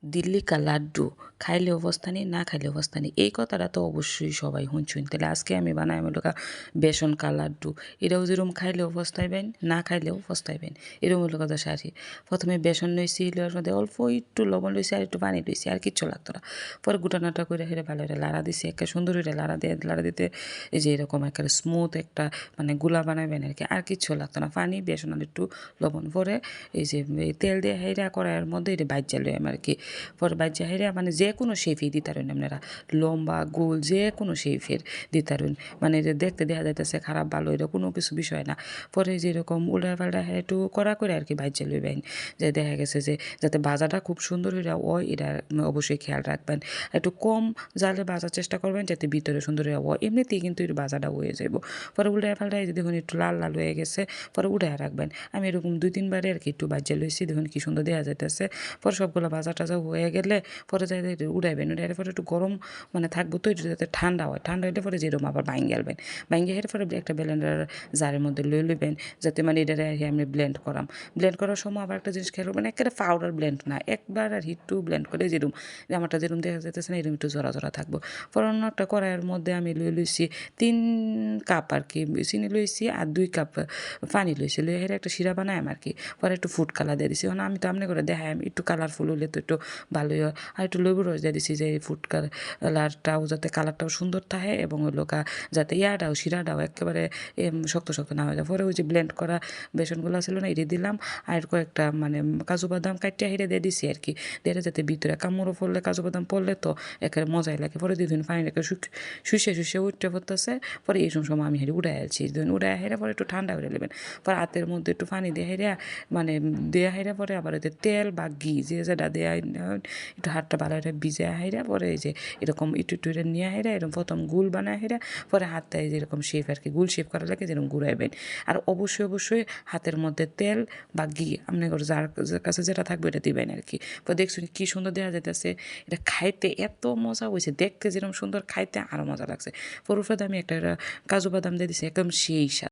দিল্লি কা লাড্ডু খাইলে অবস্থা নেই না খাইলে অবস্থা নেই এই কথাটা তো অবশ্যই সবাই শুনছুন তাহলে আজকে আমি বানাই আমি লোকা বেসন কা লাড্ডু এটাও যেরকম খাইলেও পস্তাইবেন না খাইলেও পস্তাইবেন এরকম হলো কথা সারি প্রথমে বেসন লইছি লওয়ার মধ্যে অল্প একটু লবণ লইছি আর একটু পানি লইছি আর কিচ্ছু লাগতো না পরে গুটানাটা করে হেরে ভালো করে লাড়া দিছি একটা সুন্দর করে লাড়া দিতে এই যে এরকম একটা স্মুথ একটা মানে গুলা বানাবেন আর কিচ্ছু লাগতো না পানি বেসন আর একটু লবণ পরে এই যে তেল দিয়ে হেরা করার মধ্যে এটা বাইজা লইম আর কি পরে বাইজা হেরা মানে যে কোনো শেপই দিতারেন আপনারা লম্বা গোল যে কোনো শেপের দিতারেন মানে এটা দেখতে দেখা যাইতেছে খারাপ ভালো এটা কোনো কিছু বিষয় না পরে যেরকম উল্টা পাল্টা একটু করা করে আর কি বাইজা লইবেন যে দেখা গেছে যে যাতে ভাজাটা খুব সুন্দর হয়ে হয় এটা অবশ্যই খেয়াল রাখবেন একটু কম জালে ভাজার চেষ্টা করবেন যাতে ভিতরে সুন্দর হয়ে হয় এমনিতেই কিন্তু একটু ভাজাটা হয়ে যাব পরে উল্টা পাল্টায় দেখুন একটু লাল লাল হয়ে গেছে পরে উঠায় রাখবেন আমি এরকম 2-3 বারে আর কি একটু বাজ্যা লইছি দেখুন কি সুন্দর দেওয়া যাইতেছে পরে সবগুলো ভাজা টাজা হয়ে গেলে পরে যাই উড়াইবেন উড়াইলে পরে একটু গরম মানে থাকবো তো একটু যাতে ঠান্ডা হয় ঠান্ডা হলে পরে যেরকম আবার ভাঙে গেলবেন ভাঙে হেরে পরে একটা ব্লেন্ডার জারের মধ্যে লই লইবেন যাতে মানে এটা আমি ব্লেন্ড করাম ব্লেন্ড করার সময় আবার একটা জিনিস খেয়াল মানে একেবারে পাউডার ব্লেন্ড না একবার আর একটু ব্লেন্ড করে যেরকম আমারটা যেরকম দেখা যাইতেছে না এরকম একটু জোড়া জোড়া থাকবো পরে অন্য একটা কড়াইয়ের মধ্যে আমি লইছি 3 কাপ আর কি চিনি লইছি আর 2 কাপ পানি লইছি লইয়া হেরে একটা শিরা বানাই আর কি পরে একটু ফুড কালার দিয়ে দিছি আমি তো আমনি করে দেখাই একটু কালারফুল হলে তো একটু ভালোই হয় আর একটু লেবুর রস দিয়ে দিছি যে ফুড কালারটাও যাতে কালারটাও সুন্দর থাকে এবং ওই লোকা যাতে ইয়াটাও শিরাটাও একেবারে শক্ত শক্ত না হয়ে যায় পরে ওই যে ব্লেন্ড করা বেসনগুলো ছিল না এটা দিলাম আর কয়েকটা মানে কাজু বাদাম কাটিয়া হেরে দিয়ে দিছি আর কি দিয়ে যাতে ভিতরে কামড়ও পড়লে কাজু বাদাম পড়লে তো একেবারে মজাই লাগে পরে দুদিন পানি রেখে শুষে উঠতে পড়তেছে পরে এই সময় আমি হেরে উড়াই আছি দুদিন উড়াই হেরে পরে একটু ঠান্ডা করে নেবেন পরে হাতের মধ্যে একটু পানি দিয়ে হেরে মানে দেয়া হাইরা পরে আবার এতে তেল বা ঘি যে যেটা দেয়া একটু হাতটা ভালো করে ভিজে হাইরা পরে এই যে এরকম একটু একটু নিয়ে হাইরা এরকম প্রথম গুল বানায় হাইরা পরে হাতটা এই যেরকম শেপ আর কি গুল শেপ করা লাগে যেরকম ঘুরাইবেন আর অবশ্যই হাতের মধ্যে তেল বা ঘি আপনার যার কাছে যেটা থাকবে এটা দিবেন আর কি তো দেখছুন কি সুন্দর দেওয়া যাইতেছে এটা খাইতে এত মজা হয়েছে দেখতে যেরকম সুন্দর খাইতে আরও মজা লাগছে পরে আমি একটা কাজু বাদাম দিয়ে দিছি একদম সেই স্বাদ